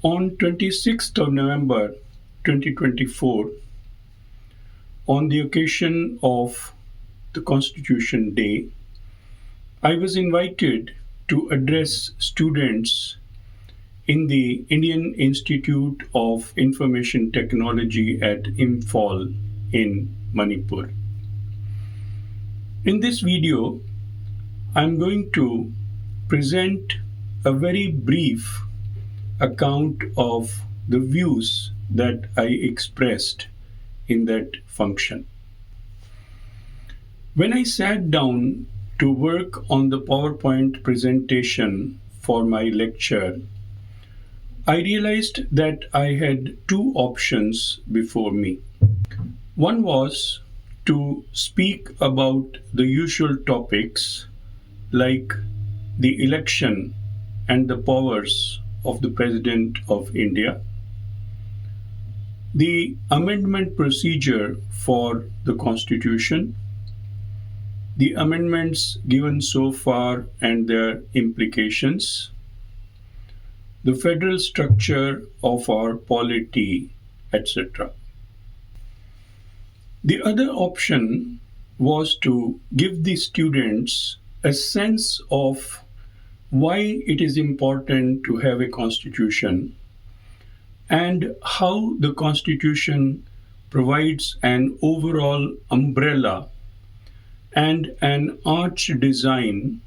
On 26th of November 2024, on the occasion of the Constitution Day, I was invited to address students in the Indian Institute of Information Technology at Imphal in Manipur. In this video, I'm going to present a very brief account of the views that I expressed in that function. When I sat down to work on the PowerPoint presentation for my lecture, I realized that I had two options before me. One was to speak about the usual topics like the election and the powers of the President of India, the amendment procedure for the Constitution, the amendments given so far and their implications, the federal structure of our polity, etc. The other option was to give the students a sense of why it is important to have a constitution and how the constitution provides an overall umbrella and an arch design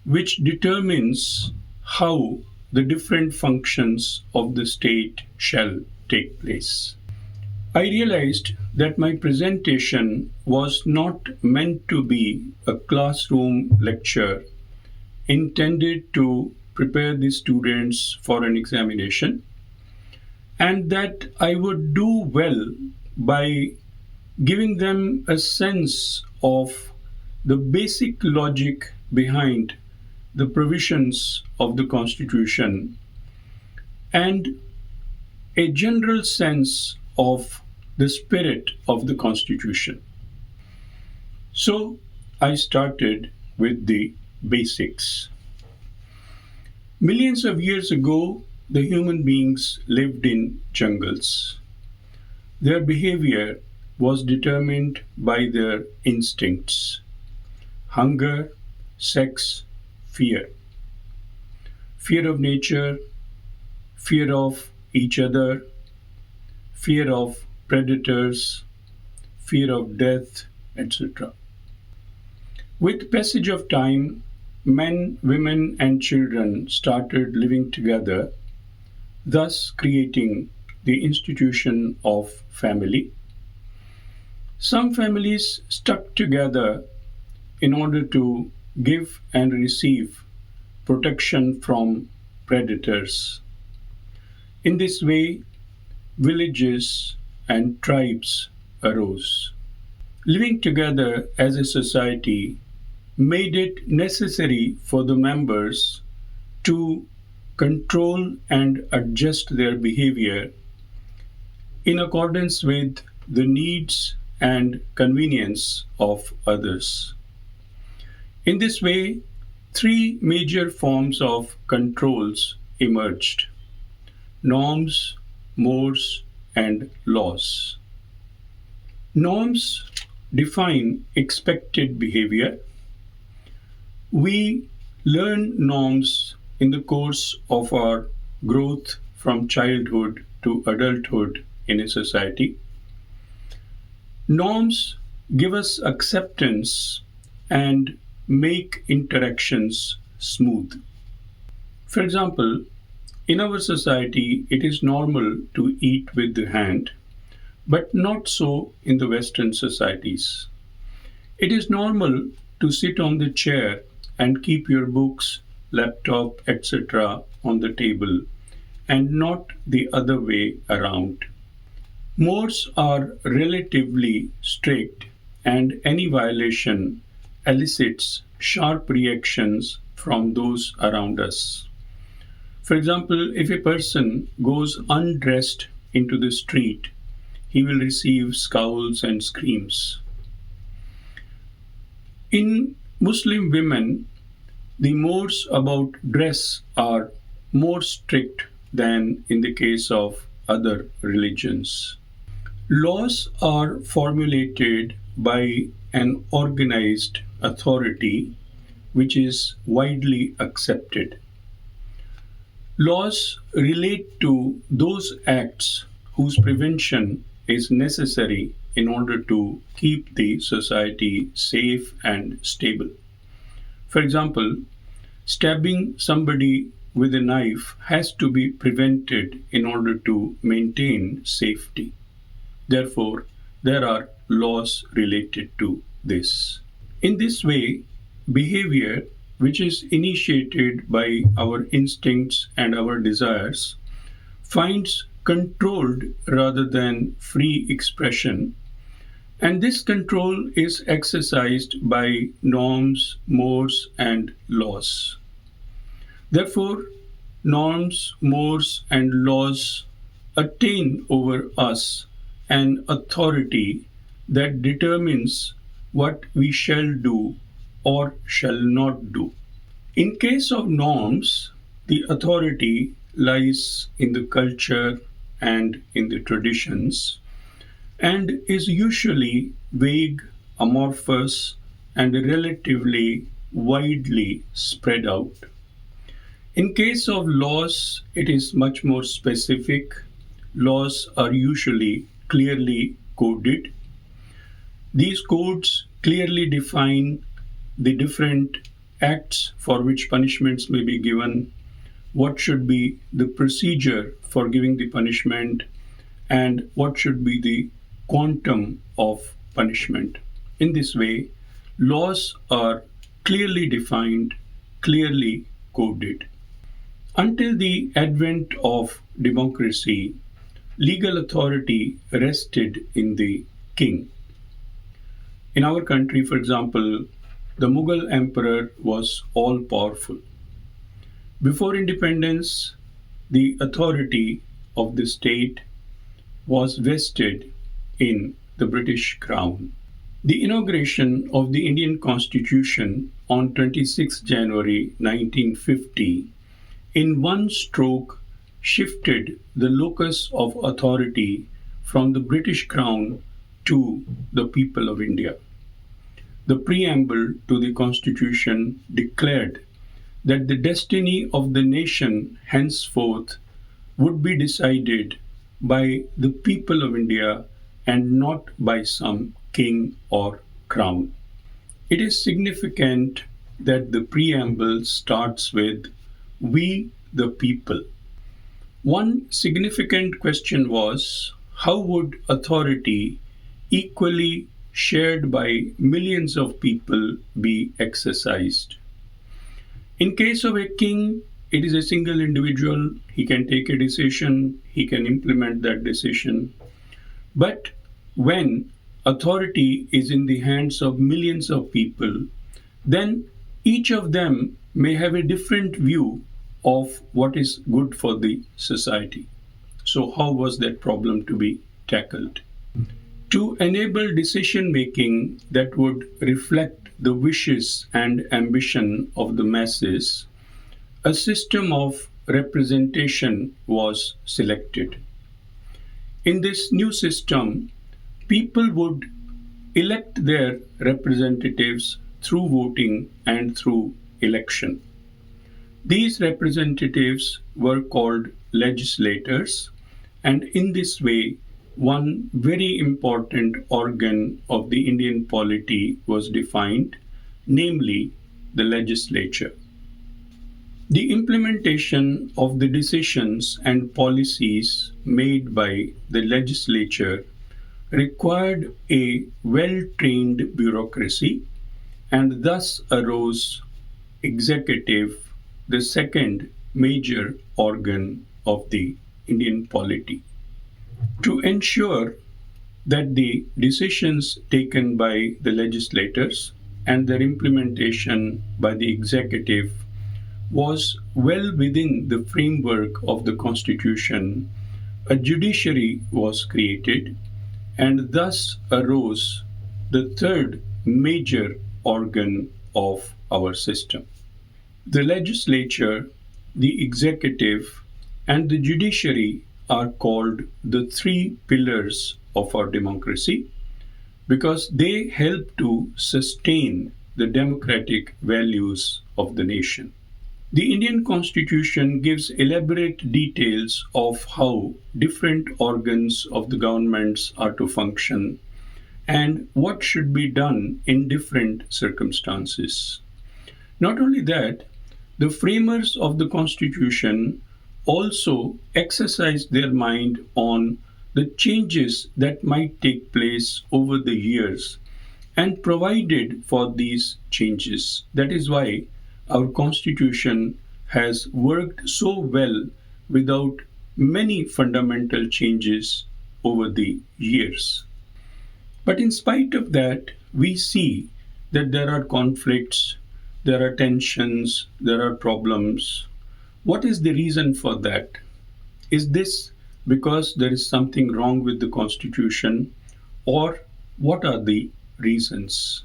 which determines how the different functions of the state shall take place. I realized that my presentation was not meant to be a classroom lecture intended to prepare the students for an examination, and that I would do well by giving them a sense of the basic logic behind the provisions of the Constitution and a general sense of the spirit of the Constitution. So I started with the basics. Millions of years ago, the human beings lived in jungles. Their behavior was determined by their instincts: hunger, sex, fear. Fear of nature, fear of each other, fear of predators, fear of death, etc. With passage of time, men, women, and children started living together, thus creating the institution of family. Some families stuck together in order to give and receive protection from predators. In this way, villages and tribes arose. Living together as a society made it necessary for the members to control and adjust their behavior in accordance with the needs and convenience of others. In this way, three major forms of controls emerged: norms, mores, and laws. Norms define expected behavior. We learn norms in the course of our growth from childhood to adulthood in a society. Norms give us acceptance and make interactions smooth. For example, in our society, it is normal to eat with the hand, but not so in the Western societies. It is normal to sit on the chair and keep your books, laptop, etc. on the table, and not the other way around. Mores are relatively strict, and any violation elicits sharp reactions from those around us. For example, if a person goes undressed into the street, he will receive scowls and screams. In Muslim women, the mores about dress are more strict than in the case of other religions. Laws are formulated by an organized authority which is widely accepted. Laws relate to those acts whose prevention is necessary in order to keep the society safe and stable. For example, stabbing somebody with a knife has to be prevented in order to maintain safety. Therefore, there are laws related to this. In this way, behavior, which is initiated by our instincts and our desires, finds controlled rather than free expression, and this control is exercised by norms, mores, and laws. Therefore, norms, mores, and laws attain over us an authority that determines what we shall do or shall not do. In case of norms, the authority lies in the culture and in the traditions and is usually vague, amorphous, and relatively widely spread out. In case of laws, it is much more specific. Laws are usually clearly coded. These codes clearly define the different acts for which punishments may be given, what should be the procedure for giving the punishment, and what should be the quantum of punishment. In this way, laws are clearly defined, clearly coded. Until the advent of democracy, legal authority rested in the king. In our country, for example, the Mughal emperor was all powerful. Before independence, the authority of the state was vested in the British Crown. The inauguration of the Indian Constitution on 26 January 1950 in one stroke shifted the locus of authority from the British Crown to the people of India. The preamble to the Constitution declared that the destiny of the nation henceforth would be decided by the people of India and not by some king or crown. It is significant that the preamble starts with "We the people." One significant question was, how would authority equally shared by millions of people be exercised? In case of a king, it is a single individual. He can take a decision, he can implement that decision. But when authority is in the hands of millions of people, then each of them may have a different view of what is good for the society. So, how was that problem to be tackled? To enable decision making that would reflect the wishes and ambition of the masses, a system of representation was selected. In this new system, people would elect their representatives through voting and through election. These representatives were called legislators, and in this way, one very important organ of the Indian polity was defined, namely the legislature. The implementation of the decisions and policies made by the legislature required a well-trained bureaucracy, and thus arose executive, the second major organ of the Indian polity. To ensure that the decisions taken by the legislators and their implementation by the executive was well within the framework of the Constitution, a judiciary was created, and thus arose the third major organ of our system. The legislature, the executive, and the judiciary are called the three pillars of our democracy because they help to sustain the democratic values of the nation. The Indian Constitution gives elaborate details of how different organs of the governments are to function and what should be done in different circumstances. Not only that, the framers of the Constitution also exercised their mind on the changes that might take place over the years and provided for these changes. That is why our Constitution has worked so well without many fundamental changes over the years. But in spite of that, we see that there are conflicts, there are tensions, there are problems. What is the reason for that? Is this because there is something wrong with the Constitution, or what are the reasons?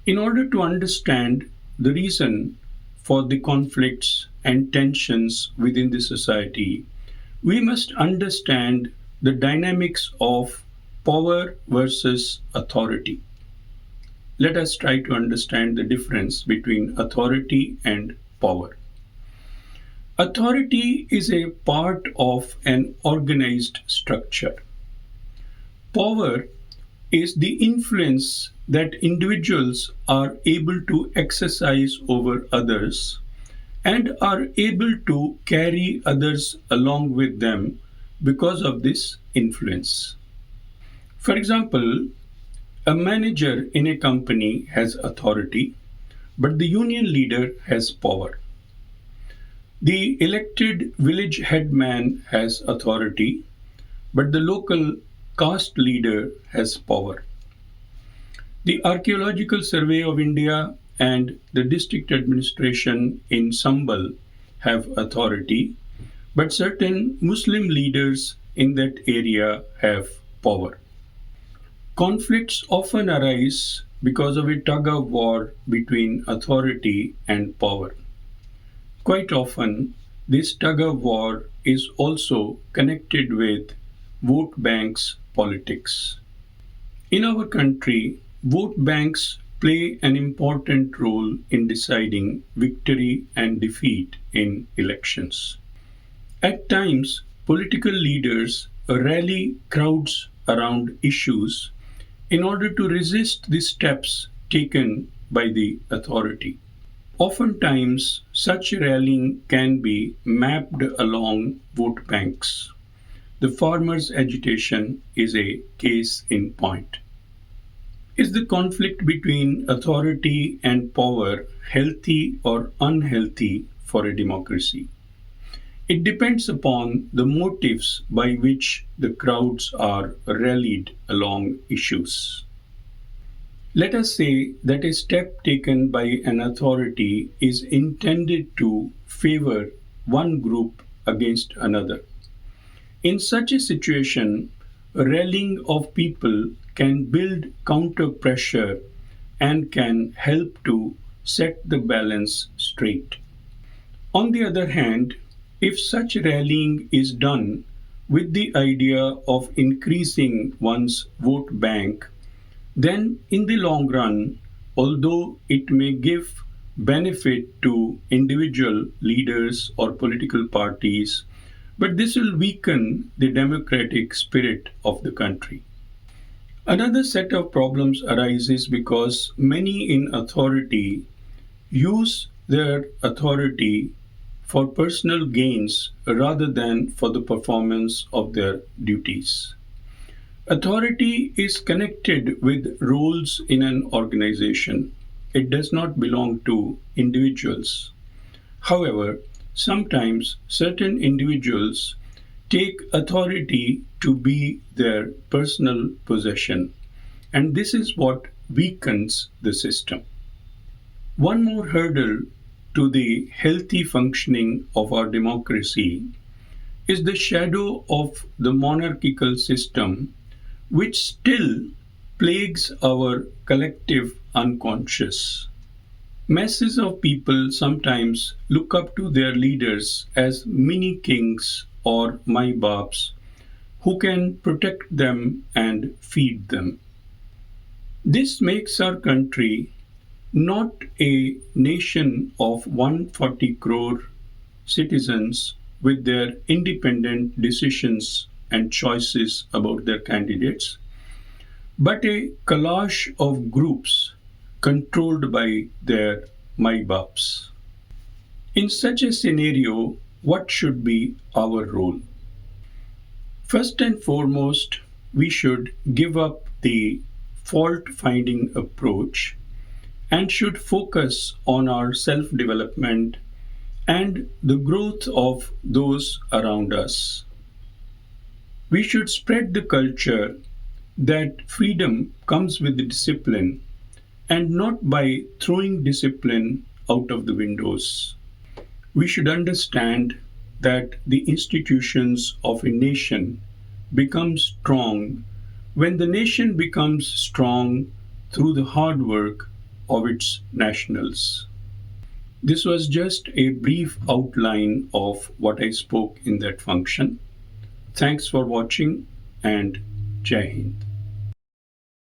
In order to understand the reason for the conflicts and tensions within the society, we must understand the dynamics of power versus authority. Let us try to understand the difference between authority and power. Authority is a part of an organized structure. Power is the influence that individuals are able to exercise over others and are able to carry others along with them because of this influence. For example, a manager in a company has authority, but the union leader has power. The elected village headman has authority, but the local caste leader has power. The Archaeological Survey of India and the district administration in Sambal have authority, but certain Muslim leaders in that area have power. Conflicts often arise because of a tug of war between authority and power. Quite often, this tug of war is also connected with vote banks politics. In our country, vote banks play an important role in deciding victory and defeat in elections. At times, political leaders rally crowds around issues in order to resist the steps taken by the authority. Oftentimes, such rallying can be mapped along vote banks. The farmers' agitation is a case in point. Is the conflict between authority and power healthy or unhealthy for a democracy? It depends upon the motives by which the crowds are rallied along issues. Let us say that a step taken by an authority is intended to favor one group against another. In such a situation, rallying of people can build counter pressure and can help to set the balance straight. On the other hand, if such rallying is done with the idea of increasing one's vote bank, then in the long run, although it may give benefit to individual leaders or political parties, but this will weaken the democratic spirit of the country. Another set of problems arises because many in authority use their authority for personal gains rather than for the performance of their duties. Authority is connected with roles in an organization. It does not belong to individuals. However, sometimes certain individuals take authority to be their personal possession, and this is what weakens the system. One more hurdle to the healthy functioning of our democracy is the shadow of the monarchical system, which still plagues our collective unconscious. Masses of people sometimes look up to their leaders as mini kings or Mai-Baps who can protect them and feed them. This makes our country not a nation of 140 crore citizens with their independent decisions and choices about their candidates, but a collage of groups controlled by their Mai-Baps. In such a scenario, what should be our role? First and foremost, we should give up the fault finding approach and should focus on our self development and the growth of those around us. We should spread the culture that freedom comes with discipline and not by throwing discipline out of the windows. We should understand that the institutions of a nation become strong when the nation becomes strong through the hard work of its nationals. This was just a brief outline of what I spoke in that function. Thanks for watching and Jai Hind.